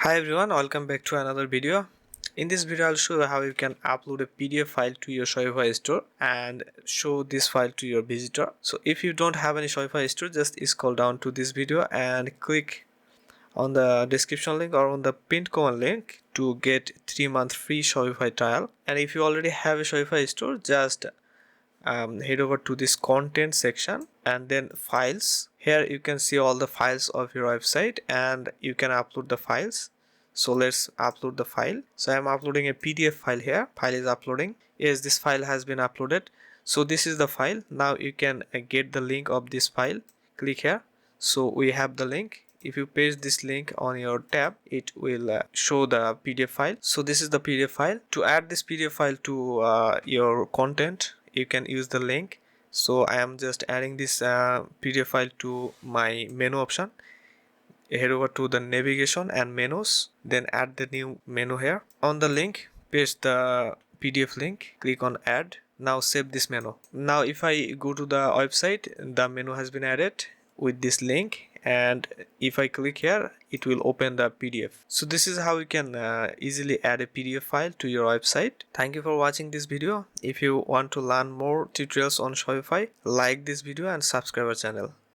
Hi everyone, welcome back to another video. In this video I'll show you how you can upload a PDF file to your Shopify store and show this file to your visitor. So if you don't have any Shopify store, just scroll down to this video and click on the description link or on the pinned comment link to get 3-month free Shopify trial. And if you already have a Shopify store, just head over to this content section and then files. Here you can see all the files of your website and you can upload the files. So let's upload the file. So I'm uploading a PDF file here. File is uploading. Yes, this file has been uploaded. So this is the file. Now you can get the link of this file. Click here. So we have the link. If you paste this link on your tab, it will show the PDF file. So this is the PDF file. To add this PDF file to your content, you can use the link. So I am just adding this PDF file to my menu option. Head over to the navigation and menus, then add the new menu here. On the link, paste the PDF link, click on add. Now save this menu. Now if I go to the website, the menu has been added with this link, and if I click here, it will open the PDF. So this is how you can easily add a PDF file to your website. Thank you for watching this video. If you want to learn more tutorials on Shopify, like this video and subscribe our channel.